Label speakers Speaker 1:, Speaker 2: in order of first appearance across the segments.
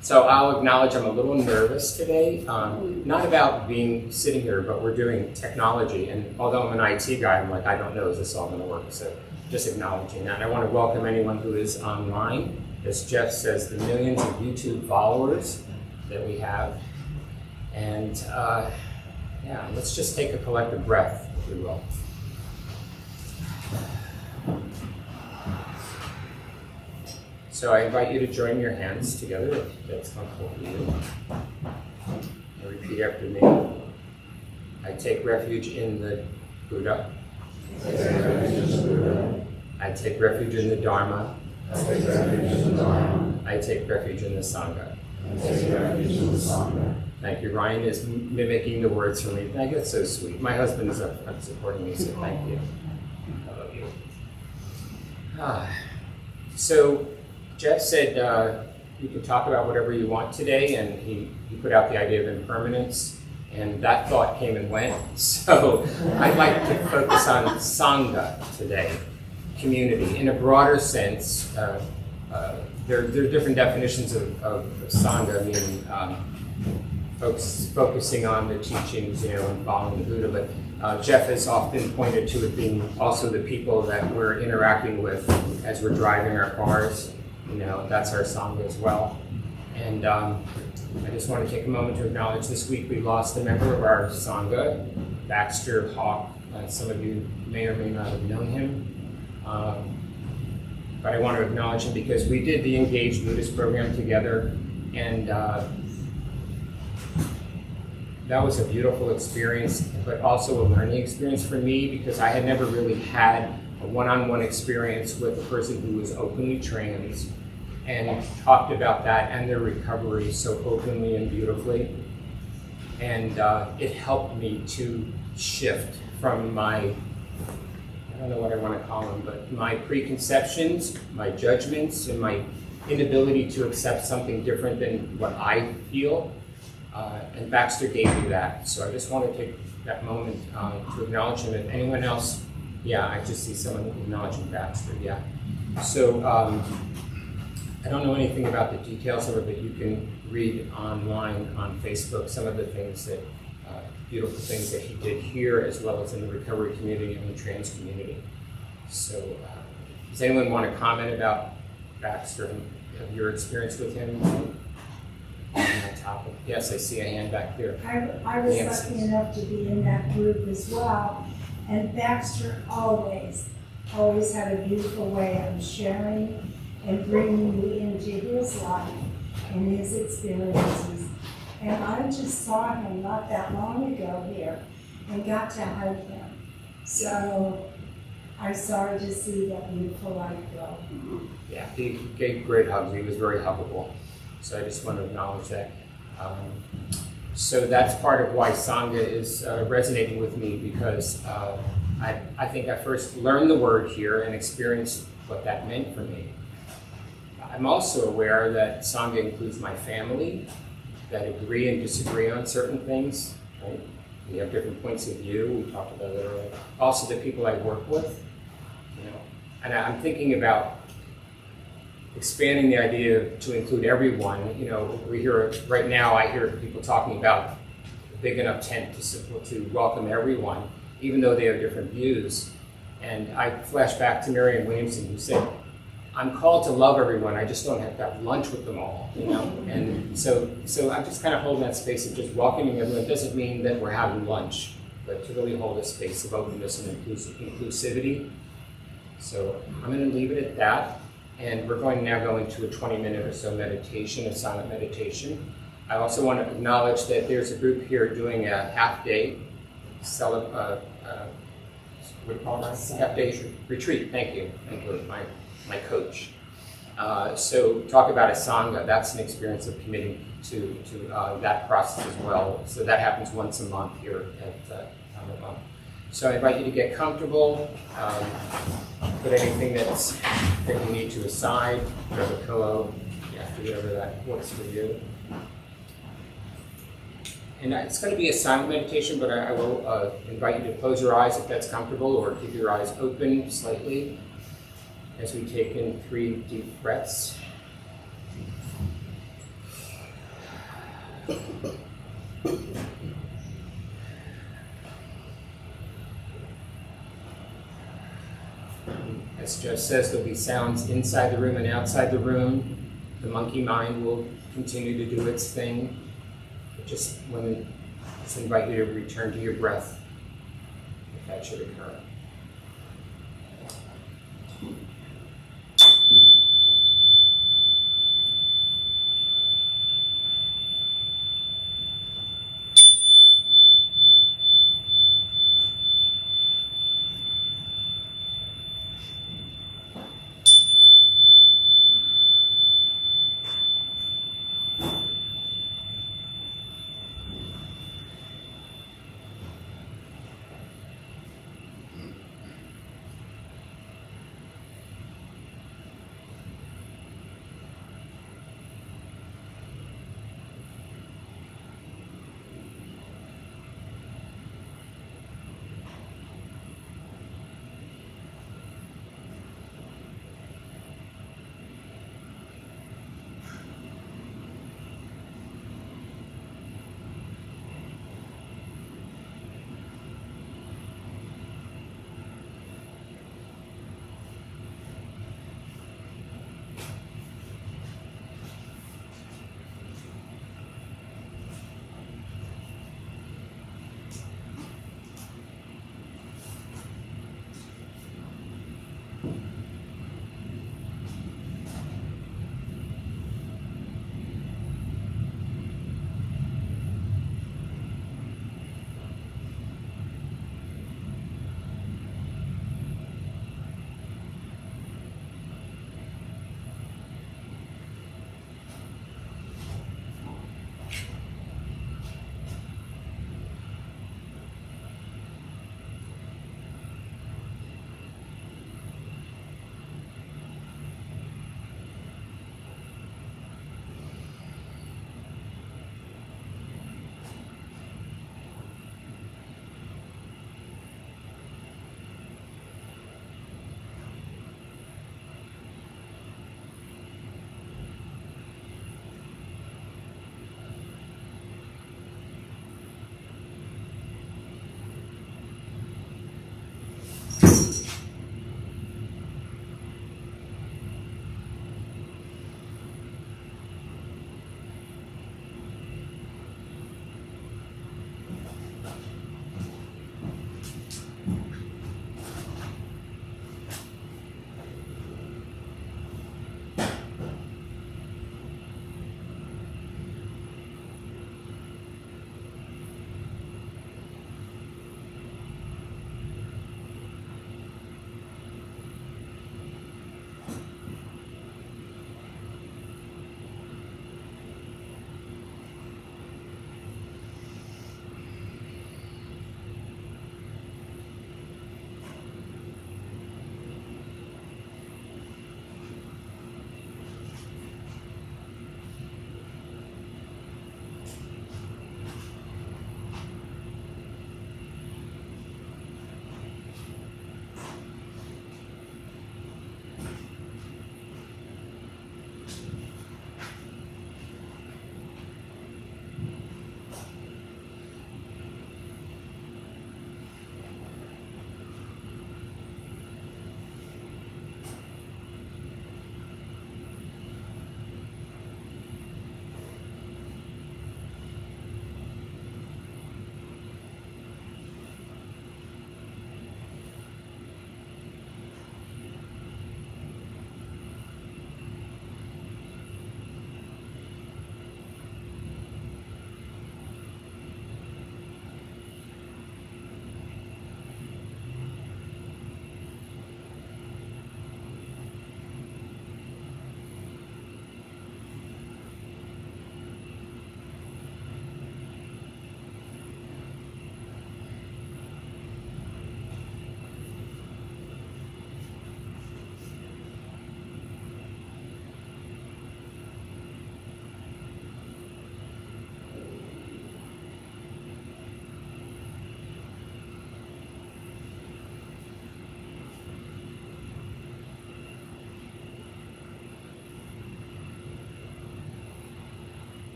Speaker 1: So I'll acknowledge I'm a little nervous today, not about sitting here, but we're doing technology. And although I'm an IT guy, I'm like, I don't know, is this all going to work? So just acknowledging that. And I want to welcome anyone who is online. As Jeff says, the millions of YouTube followers that we have. And yeah, let's just take a collective breath, if we will. So I invite you to join your hands together if that's comfortable for you. And repeat after me. I take refuge in the Buddha. I take refuge in the Dharma. I take refuge in the Sangha. Thank you. Ryan is mimicking the words for me. I think it's so sweet. My husband is up supporting me, so thank you. I love you. So Jeff said you can talk about whatever you want today, and he put out the idea of impermanence, and that thought came and went. So I'd like to focus on Sangha today, community. In a broader sense, there are different definitions of Sangha, meaning focusing on the teachings, and following the Buddha, but Jeff has often pointed to it being also the people that we're interacting with as we're driving our cars. That's our Sangha as well. And I just want to take a moment to acknowledge this week we lost a member of our Sangha, Baxter Hawk. Some of you may or may not have known him. But I want to acknowledge him because we did the Engaged Buddhist program together, and that was a beautiful experience, but also a learning experience for me because I had never really had a one-on-one experience with a person who was openly trans and talked about that and their recovery so openly and beautifully. And it helped me to shift from my, I don't know what I want to call them, but my preconceptions, my judgments, and my inability to accept something different than what I feel. And Baxter gave me that. So I just want to take that moment to acknowledge him. If anyone else, yeah, I just see someone acknowledging Baxter, yeah. So I don't know anything about the details of it, but you can read online on Facebook some of the things that, beautiful things that he did here, as well as in the recovery community and the trans community. So does anyone want to comment about Baxter and your experience with him on that topic? Yes, I see a hand back there.
Speaker 2: I was lucky enough to be in that group as well, and Baxter always had a beautiful way of sharing and bringing me into his life and his experiences. And I just saw him not that long ago here and got to hug him. So I'm sorry to see that beautiful life go.
Speaker 1: Yeah, he gave great hugs. He was very huggable. So I just want to acknowledge that. So that's part of why Sangha is resonating with me, because I think I first learned the word here and experienced what that meant for me. I'm also aware that Sangha includes my family that agree and disagree on certain things. Right? We have different points of view. We talked about that earlier. Also the people I work with. And I'm thinking about expanding the idea to include everyone. We hear right now. I hear people talking about a big enough tent to welcome everyone, even though they have different views. And I flash back to Marianne Williamson, who said, "I'm called to love everyone. I just don't have to have lunch with them all." And so I'm just kind of holding that space of just welcoming everyone. It doesn't mean that we're having lunch, but to really hold a space of openness and inclusivity. So I'm going to leave it at that. And we're going to now go into a 20-minute or so meditation, a silent meditation. I also want to acknowledge that there's a group here doing a half-day half-day retreat. Thank you, my coach. So talk about a Sangha. That's an experience of committing to that process as well. So that happens once a month here at Dharma Bum. So I invite you to get comfortable. Put anything that you need to aside. Grab a pillow. Yeah, do whatever that works for you. And it's going to be a silent meditation, but I will invite you to close your eyes if that's comfortable, or keep your eyes open slightly. as we take in 3 deep breaths. As Joe says, there'll be sounds inside the room and outside the room. The monkey mind will continue to do its thing. Just invite you to return to your breath if that should occur.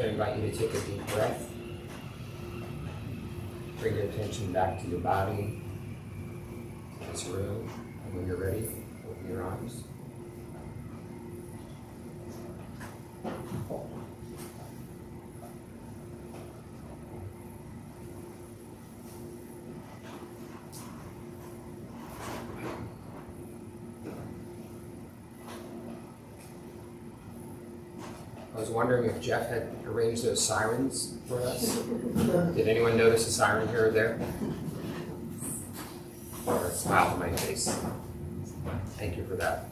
Speaker 1: going to invite you to take a deep breath. Bring your attention back to your body, to this room, and when you're ready, open your arms. I was wondering if Jeff had arranged those sirens for us. Did anyone notice a siren here or there? Or a smile on my face. Thank you for that.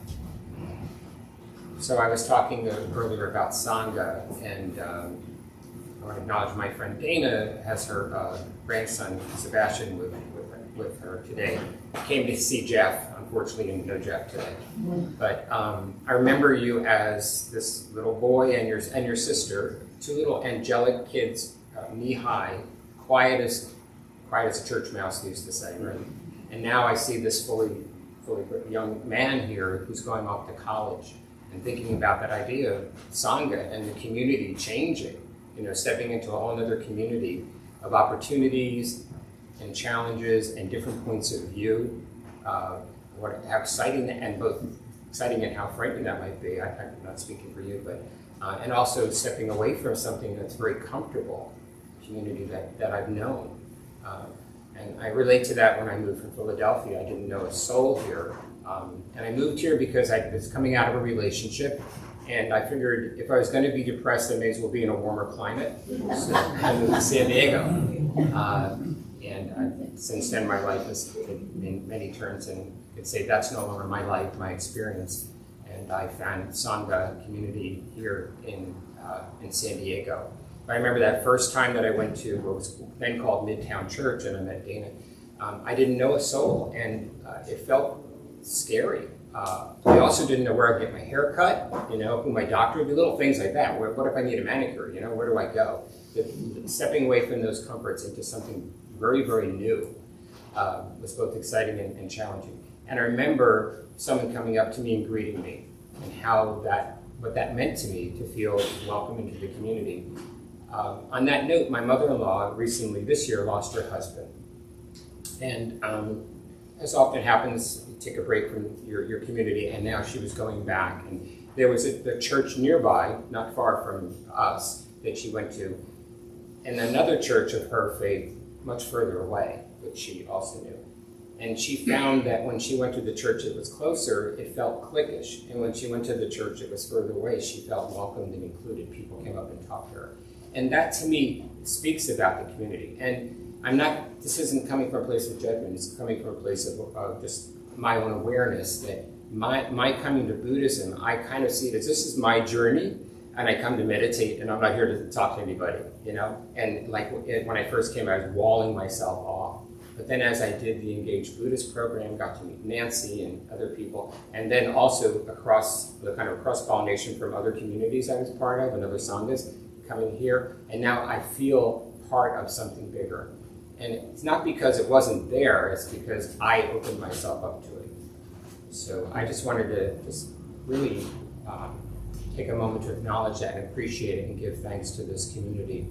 Speaker 1: So I was talking earlier about Sangha, and I want to acknowledge my friend Dana has her grandson Sebastian with her today. Came to see Jeff. Unfortunately, didn't know Jeff today. But I remember you as this little boy and your sister, two little angelic kids, knee-high, quiet as a church mouse, they used to say, right? And now I see this fully young man here who's going off to college and thinking about that idea of Sangha and the community changing, stepping into a whole other community of opportunities and challenges and different points of view. How exciting and both exciting and how frightening that might be. I'm not speaking for you, but and also stepping away from something that's very comfortable, community that I've known. And I relate to that when I moved from Philadelphia. I didn't know a soul here. And I moved here because I was coming out of a relationship, and I figured if I was going to be depressed, I may as well be in a warmer climate. So I moved to San Diego. And since then, my life has taken many turns, and I could say that's no longer my life, my experience. And I found Sangha community here in San Diego. I remember that first time that I went to what was then called Midtown Church, and I met Dana. I didn't know a soul, and it felt scary. I also didn't know where I'd get my hair cut, who my doctor would be, little things like that. What if I need a manicure, where do I go? Stepping away from those comforts into something very, very new was both exciting and challenging. And I remember someone coming up to me and greeting me, and what that meant to me to feel welcome into the community. On that note, my mother-in-law recently this year lost her husband. And as often happens, you take a break from your community, and now she was going back. And there was a church nearby, not far from us, that she went to, and another church of her faith much further away, which she also knew. And she found that when she went to the church that was closer, it felt cliquish. And when she went to the church that was further away, she felt welcomed and included. People came up and talked to her. And that, to me, speaks about the community. And this isn't coming from a place of judgment, it's coming from a place of just my own awareness that my coming to Buddhism, I kind of see it as this is my journey, and I come to meditate, and I'm not here to talk to anybody, And like when I first came, I was walling myself off. But then as I did the Engaged Buddhist program, got to meet Nancy and other people, and then also across the kind of cross-pollination from other communities I was part of and other sanghas coming here, and now I feel part of something bigger. And it's not because it wasn't there, it's because I opened myself up to it. So I just wanted to just really take a moment to acknowledge that and appreciate it and give thanks to this community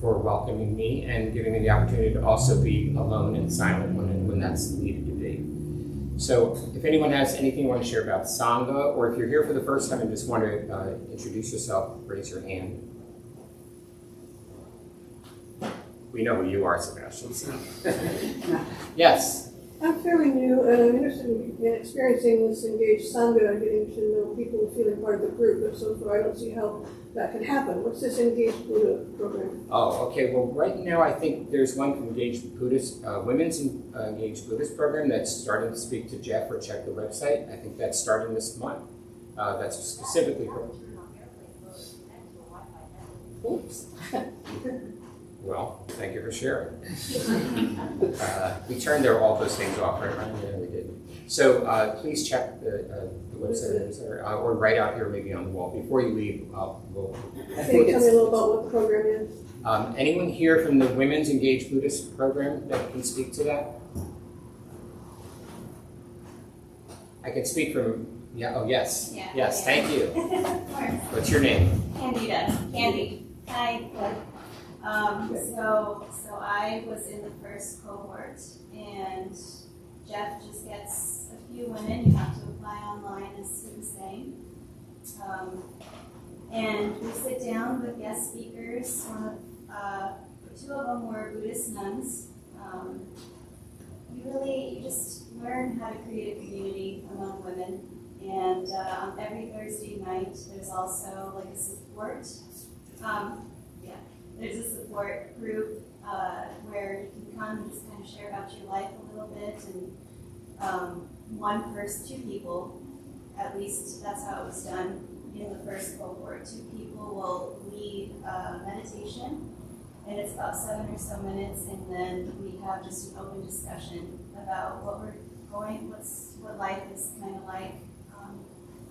Speaker 1: for welcoming me and giving me the opportunity to also be alone and silent when that's needed to be. So if anyone has anything you want to share about Sangha, or if you're here for the first time and just want to introduce yourself, raise your hand. We know who you are, Sebastian. Yes?
Speaker 3: I'm fairly new, and I'm interested in experiencing this engaged Sangha, getting to know people and feeling part of the group, but so far I don't see how that can happen. What's this engaged Buddha program?
Speaker 1: Oh, okay. Well, right now I think there's one from Engaged Buddhist, Women's Engaged Buddhist program that's starting to speak to Jeff or check the website. I think that's starting this month. That's specifically for...
Speaker 3: Oops.
Speaker 1: Well, thank you for sharing. We turned all those things off, right? Yeah, we did. So please check the website or write out here maybe on the wall. Before you leave,
Speaker 3: Can you tell me a little about what the program is?
Speaker 1: Anyone here from the Women's Engaged Buddhist program that can speak to that? I can speak from, yeah, oh yes. Yeah, yes, thank you. What's your name?
Speaker 4: Candida. Candy. Hi, good. So I was in the first cohort, and Jeff just gets a few women. You have to apply online, as he was saying. And we sit down with guest speakers. Two of them were Buddhist nuns. You just learn how to create a community among women. And every Thursday night, there's also like a support. There's a support group where you can come and just kind of share about your life a little bit. And two people, at least that's how it was done in the first cohort. 2 people will lead meditation, and it's about 7 or so minutes, and then we have just an open discussion about what life is kind of like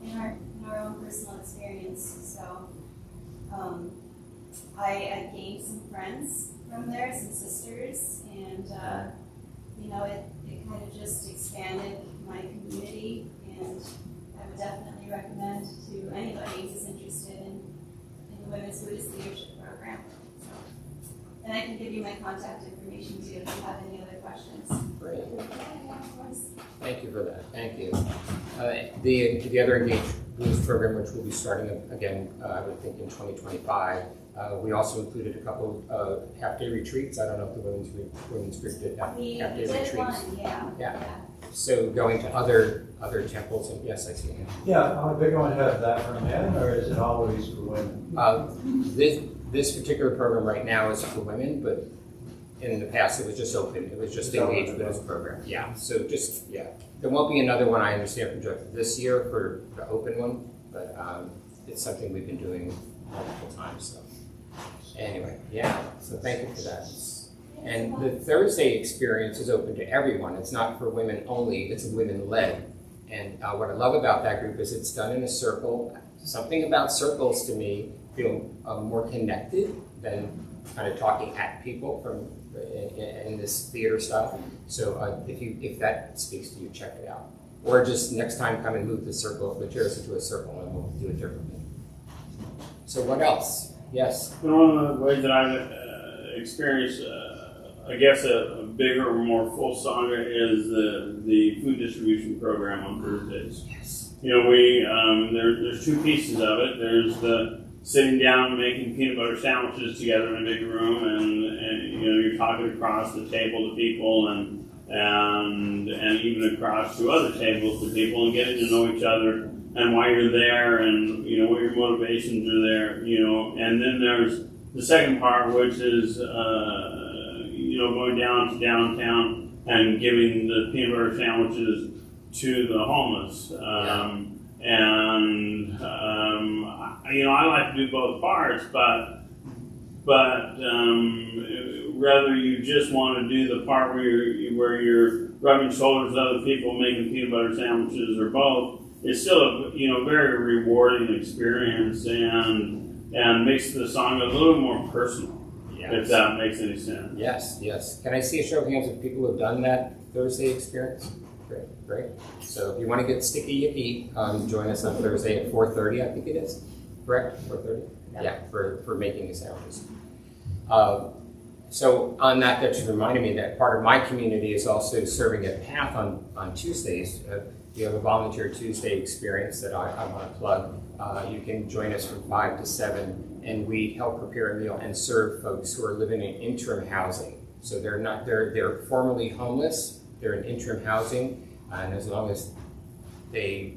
Speaker 4: in our own personal experience. So I gained some friends from there, some sisters, and it kind of just expanded my community, and I would definitely recommend to anybody who's interested in the Women's Buddhist Leadership Program. So, and I can give you my contact information too if you have any other questions.
Speaker 1: Great.
Speaker 4: Yeah, of course.
Speaker 1: Thank you for that. Thank you. The other Engaged Buddhist program, which will be starting again, I would think in 2025, we also included a couple of half-day retreats. I don't know if the women's group did
Speaker 4: We
Speaker 1: half-day
Speaker 4: did
Speaker 1: retreats.
Speaker 4: one, yeah.
Speaker 1: So going to other temples, and yes, I see it.
Speaker 5: Yeah, are they going to have that for men, or is it always for women?
Speaker 1: This particular program right now is for women, but in the past it was just open. It was just the Engaged Buddhist program. Yeah. So there won't be another one, I understand, from Jeff this year for the open one, but it's something we've been doing multiple times. So anyway, so thank you for that. And the Thursday experience is open to everyone. It's not for women only, it's women-led. And what I love about that group is it's done in a circle. Something about circles to me feel more connected than kind of talking at people in this theater style. So if that speaks to you, check it out. Or just next time come and move the chairs into a circle, and we'll do it differently. So what else? Yes?
Speaker 6: One of the ways that I've experienced, I guess, a bigger or more full Sangha is the food distribution program on Thursdays.
Speaker 1: Yes.
Speaker 6: There's 2 pieces of it. There's the sitting down making peanut butter sandwiches together in a big room, and you're talking across the table to people, and even across to other tables to people, and getting to know each other and why you're there, and what your motivations are there. And then there's the second part, which is going down to downtown and giving the peanut butter sandwiches to the homeless. I like to do both parts, but whether you just want to do the part where you're rubbing shoulders with other people making peanut butter sandwiches, or both, it's still a very rewarding experience, and makes the Sangha a little more personal. Yes. If that makes any sense.
Speaker 1: Yes. Can I see a show of hands of people who have done that Thursday experience? Great. So if you want to get sticky yicky, join us on Thursday at 4:30, I think it is. Correct? 4:30? Yeah, for making the sandwiches. So on that just reminded me that part of my community is also serving at Path on Tuesdays. You have a Volunteer Tuesday experience that I want to plug. You can join us from 5 to 7, and we help prepare a meal and serve folks who are living in interim housing. So they're formerly homeless, they're in interim housing, and as long as they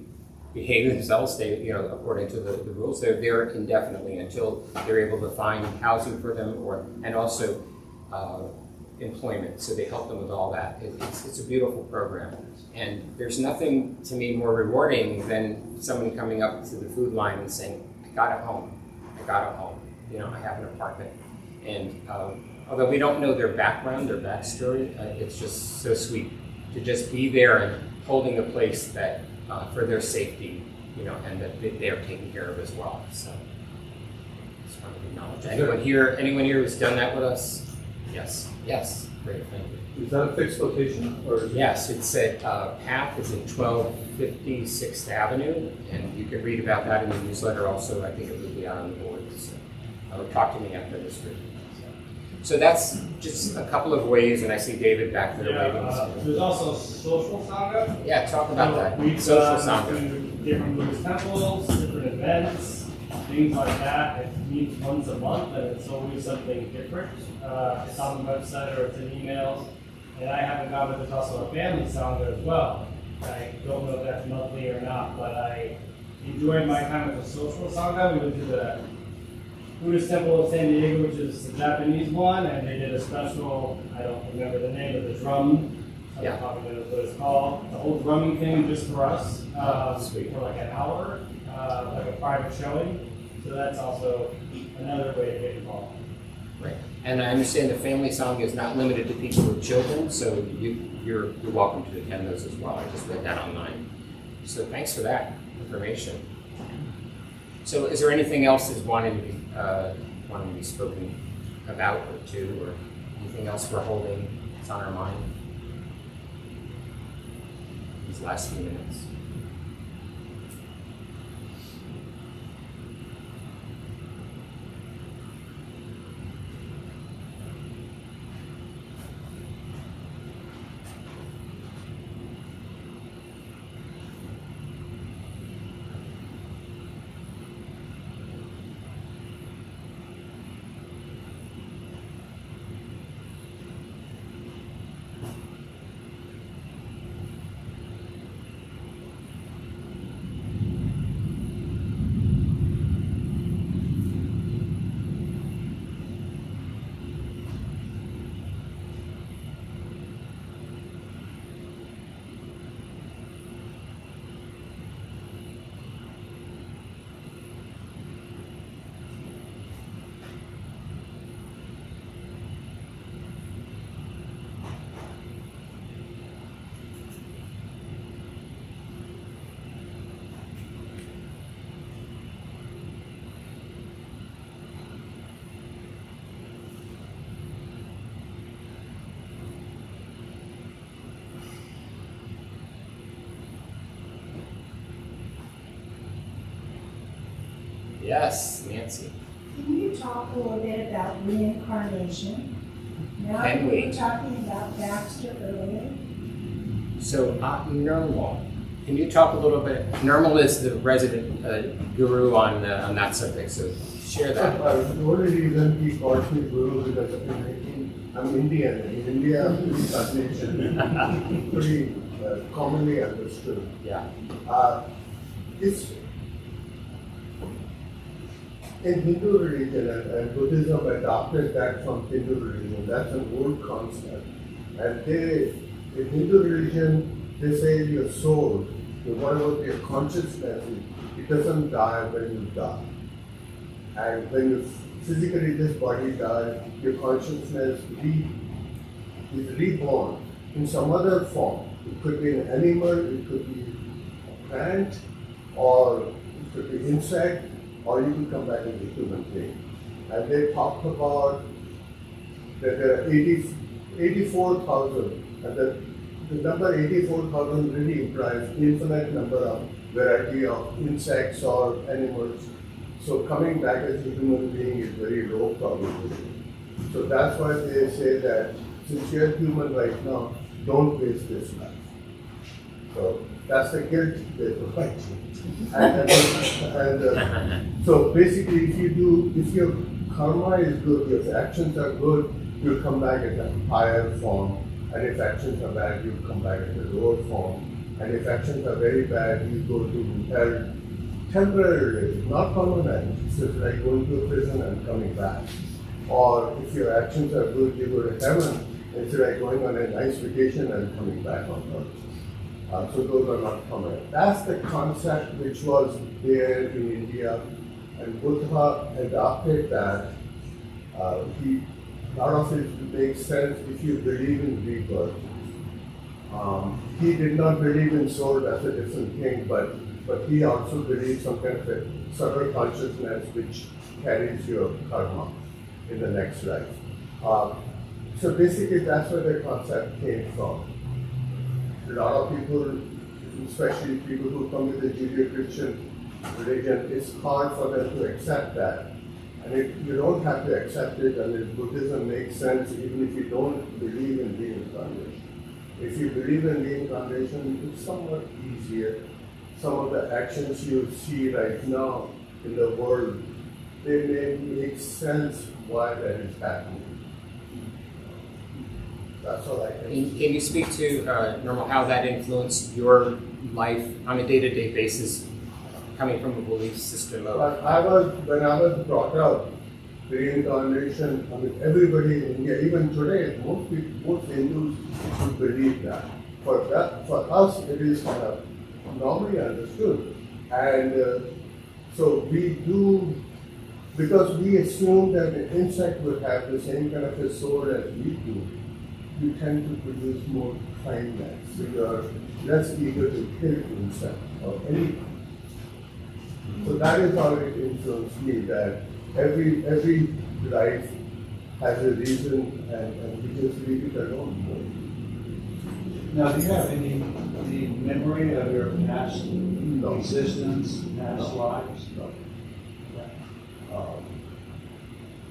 Speaker 1: behave themselves, according to the rules, they're there indefinitely until they're able to find housing for them, and also employment. So they help them with all that. It's a beautiful program. And there's nothing to me more rewarding than someone coming up to the food line and saying, I got a home. I have an apartment. And although we don't know their background, their backstory, it's just so sweet to just be there and holding a place that for their safety, and that they are taken care of as well. So just wanted to acknowledge. Anyone here who's done that with us? Yes. Great, thank you.
Speaker 5: Is that a fixed location?
Speaker 1: Yes, it's at Path is at 1250 6th Avenue, and you can read about that in the newsletter also. I think it will be out on the board. So. talk to me after this group. So that's just a couple of ways, and I see David back there waving.
Speaker 7: There's also social sangha.
Speaker 1: Yeah, talk about that.
Speaker 7: We've
Speaker 1: Social
Speaker 7: gone
Speaker 1: sangha.
Speaker 7: to different Buddhist temples, different events, things like that. It meets once a month, and it's always something different. It's on the website or it's in emails. And I haven't gone, but there's also a family sangha as well. I don't know if that's monthly or not, but I enjoyed my time at the social sangha. We went to the Buddhist Temple of San Diego, which is the Japanese one, and they did a special, I don't remember the name of the drum.
Speaker 1: Yeah.
Speaker 7: I probably know what it's called. The whole drumming thing just for us,
Speaker 1: Sweet.
Speaker 7: for like an hour, like a private showing. So that's also another way to get involved.
Speaker 1: Right. And I understand the family sangha is not limited to people with children, so you're welcome to attend those as well. I just read that online. So thanks for that information. So is there anything else that's wanting to be spoken about or to, or anything else we're holding that's on our mind these last few minutes? Yes, Nancy.
Speaker 2: Can you talk a little bit about reincarnation? Now
Speaker 1: Can
Speaker 2: you
Speaker 1: we?
Speaker 2: were talking about Baxter earlier.
Speaker 1: So, Nirmal, can you talk a little bit? Nirmal is the resident guru on that subject, so share that.
Speaker 8: The only reason he calls me Guru because I'm Indian. In India, tradition pretty commonly understood.
Speaker 1: Yeah.
Speaker 8: It's in Hindu religion, and Buddhism adopted that from Hindu religion. That's an old concept. And in Hindu religion, they say your soul, whatever your consciousness is, it doesn't die when you die. And when you physically this body dies, your consciousness is reborn in some other form. It could be an animal, it could be a plant, or it could be insect, or you could come back as a human being. And they talked about that there are 84,000, and the number 84,000 really implies infinite number of variety of insects or animals. So coming back as a human being is very low probability. So that's why they say that since you're human right now, don't waste this life. So that's the guilt they provide. And so basically, if your karma is good, your actions are good, you'll come back as a higher form. And if actions are bad, you'll come back as a lower form. And if actions are very bad, you go to hell temporarily, not permanent. It's just like going to a prison and coming back. Or if your actions are good, you go to heaven. It's like going on a nice vacation and coming back on earth. So those are not permanent. That's the concept which was there in India, and Buddha adopted that. A lot of it makes sense if you believe in rebirth. He did not believe in soul, that's a different thing, but he also believes some kind of a subtle consciousness which carries your karma in the next life. So basically that's where the concept came from. A lot of people, especially people who come with the Judeo-Christian religion, it's hard for them to accept that. And you don't have to accept it, and if Buddhism makes sense even if you don't believe in reincarnation. If you believe in reincarnation, it's somewhat easier. Some of the actions you see right now in the world, they may make sense why that is happening. That's all I can
Speaker 1: Can you speak to, Normal, how that influenced your life on a day-to-day basis, coming from a belief system of...
Speaker 8: When I was brought up, reincarnation, I mean, everybody in India, even today, most Hindus would believe that. For us, it is kind of normally understood. And so we do, because we assume that an insect would have the same kind of a soul as we do, we tend to produce more kindness. So you are less eager to kill insect or anything. So that is how it influenced me, that every life has a reason and we just leave it alone.
Speaker 5: Now, do you have any memory of your past existence, past lives?
Speaker 8: No.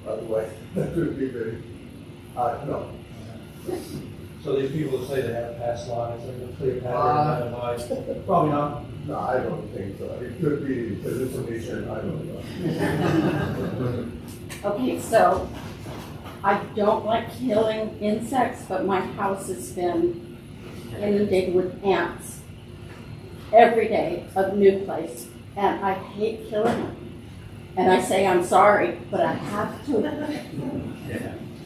Speaker 8: Otherwise, that would be very hard. No.
Speaker 5: So these people who say they have past lives, like a Cleopatra and life, probably not.
Speaker 8: No, I don't think so. It could be hallucination, I don't know.
Speaker 9: Okay, so I don't like killing insects, but my house has been inundated with ants every day, a new place, and I hate killing them. And I say I'm sorry, but I have to.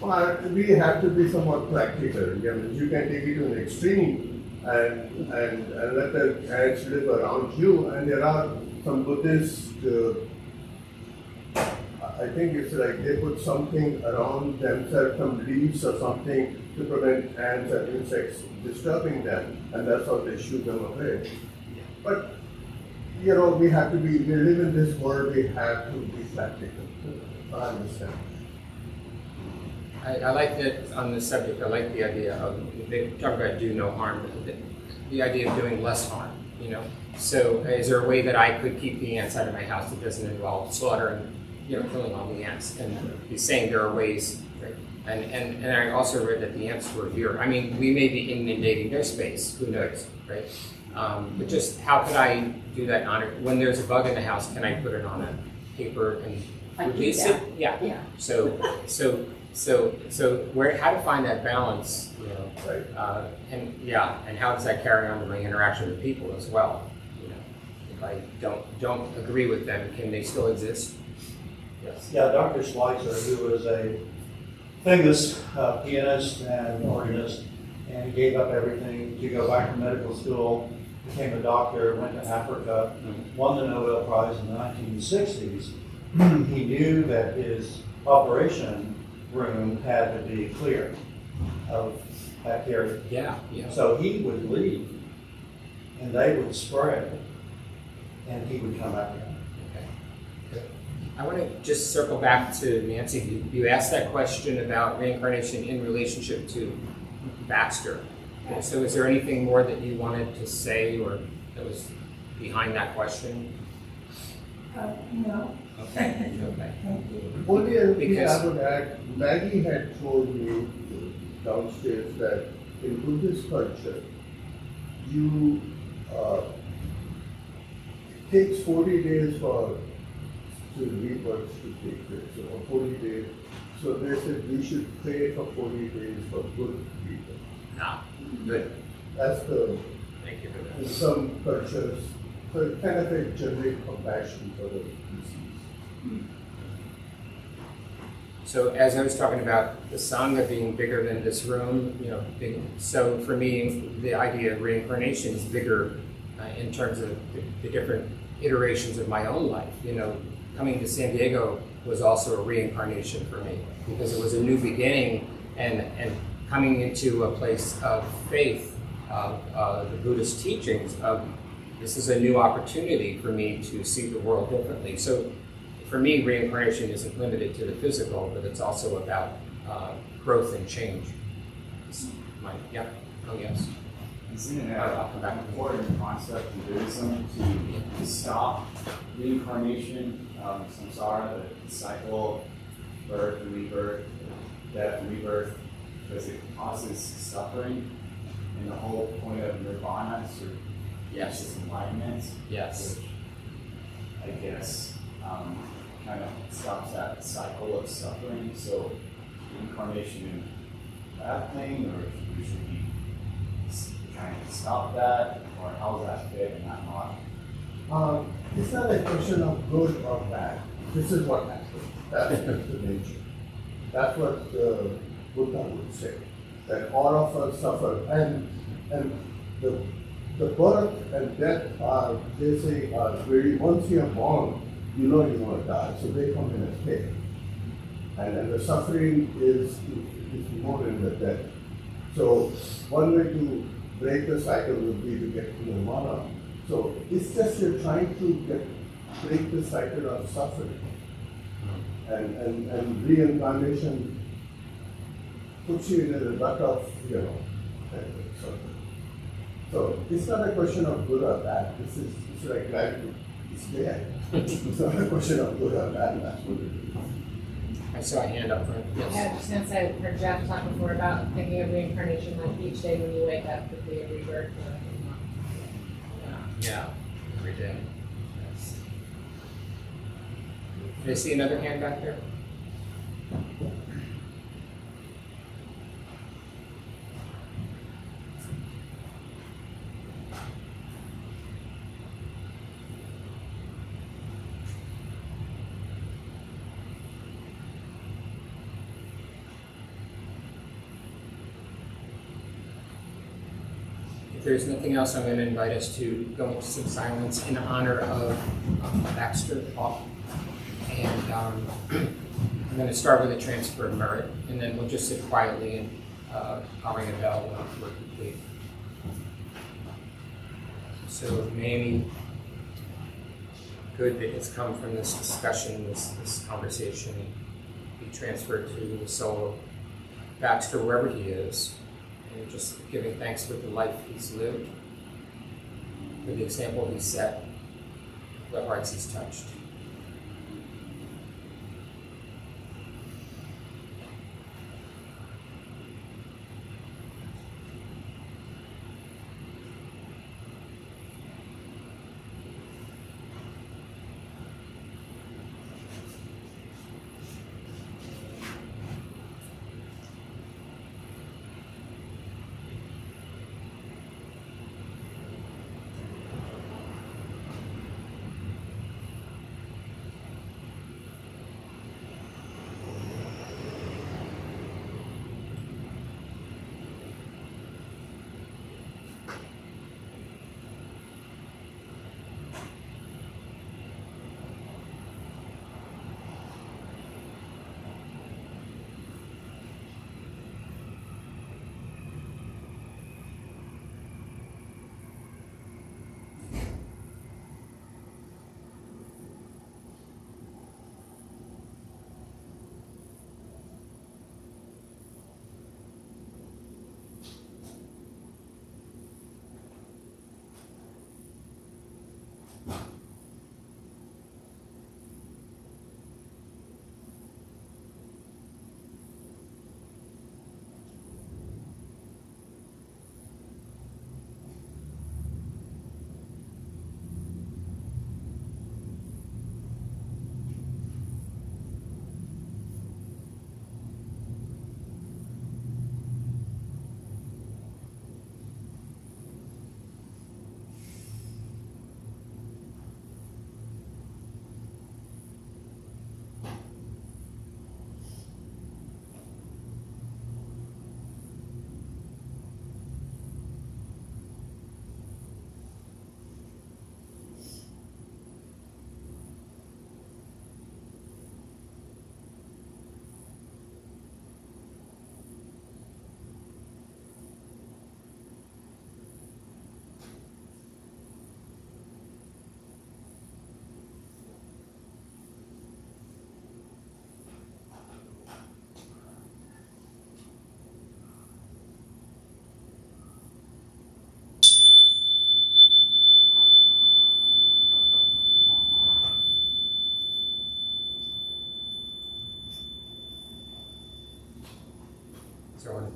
Speaker 8: Well, we have to be somewhat practical. You can take it to an extreme and let the ants live around you. And there are some Buddhist, I think it's like they put something around themselves, some leaves or something to prevent ants and insects disturbing them, and that's how they shoot them away. But, we have to we live in this world, we have to be practical. I understand.
Speaker 1: I like that on this subject. I like the idea of, they talk about do no harm, the idea of doing less harm, So is there a way that I could keep the ants out of my house that doesn't involve slaughter and, killing all the ants? And he's saying there are ways, right? And I also read that the ants were here. I mean, we may be inundating their space, who knows, right? But just how could I do that when there's a bug in the house, can I put it on a paper and release it? Yeah. So how to find that balance,
Speaker 8: Right.
Speaker 1: and how does that carry on to my interaction with people as well? If I don't agree with them, can they still exist? Yes.
Speaker 5: Yeah, Dr. Schweitzer, who was a famous pianist and organist, and he gave up everything to go back to medical school, became a doctor, went to Africa, won the Nobel Prize in the 1960s. He knew that his operation room had to be clear of bacteria.
Speaker 1: Yeah.
Speaker 5: So he would leave, and they would spread, and he would come back again.
Speaker 1: Okay. I want to just circle back to Nancy. You asked that question about reincarnation in relationship to Baxter. Okay, so is there anything more that you wanted to say or that was behind that question?
Speaker 2: No.
Speaker 1: Okay.
Speaker 2: Thank you.
Speaker 8: Only other thing
Speaker 1: Because-
Speaker 8: I would add, Maggie had told me downstairs that in Buddhist culture, it takes 40 days for the rebirth to take place, or 40 days. So they said we should pray for 40 days for good people.
Speaker 1: Good.
Speaker 8: That's
Speaker 1: Thank you for
Speaker 8: in
Speaker 1: that.
Speaker 8: some cultures, so it kind of a generate compassion for the species.
Speaker 1: So as I was talking about the Sangha being bigger than this room, so for me, the idea of reincarnation is bigger in terms of the different iterations of my own life. Coming to San Diego was also a reincarnation for me because it was a new beginning and coming into a place of faith, of the Buddhist teachings, of this is a new opportunity for me to see the world differently. So for me, reincarnation isn't limited to the physical, but it's also about growth and change. Oh, yes.
Speaker 10: Isn't it
Speaker 1: I'll come back
Speaker 10: an
Speaker 1: to
Speaker 10: important concept in Buddhism to stop reincarnation, samsara, the cycle, birth and rebirth, death and rebirth, because it causes suffering, and the whole point of nirvana is to
Speaker 1: Yes.
Speaker 10: reach enlightenment,
Speaker 1: Yes.
Speaker 10: which I guess kind of stops that cycle of suffering. So reincarnation a bad thing, or should we be trying to stop that, or how does that fit in that model?
Speaker 8: It's not a question of good or bad. This is what happens. That's the nature. That's what Buddha would say. That all of us suffer, and the birth and death are, they say, are very, once you are born, you know you're going to die, so they come in a state. And the suffering is more in the death. So one way to break the cycle would be to get to nirvana. So it's just you're trying to break the cycle of suffering. And reincarnation puts you in a rut of, so it's not a question of good or bad. It's like gratitude. It's there. It's not a question of good or bad. That's what it is.
Speaker 1: I saw a hand up front.
Speaker 11: Yeah, I
Speaker 1: Yes.
Speaker 11: was just gonna say, I heard Jeff talk before about thinking of reincarnation, like each day when you wake up could be a rebirth.
Speaker 1: Yeah. Every day. Yes. Did I see another hand back there? If there's nothing else, I'm going to invite us to go into some silence in honor of Baxter Path. And I'm going to start with a transfer of merit, and then we'll just sit quietly and ring a bell when we're complete. So, Mamie, good that it's come from this discussion, this conversation, be transferred to the soul of Baxter, wherever he is. And just giving thanks for the life he's lived, for the example he's set, the hearts he's touched.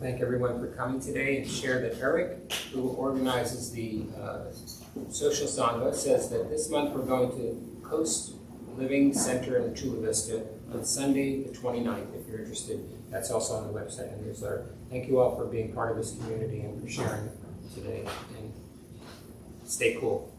Speaker 1: thank everyone for coming today and share that Eric, who organizes the Social Sangha, says that this month we're going to Coast Living Center in Chula Vista on Sunday the 29th. If you're interested, that's also on the website and newsletter. Thank you all for being part of this community and for sharing today. And stay cool.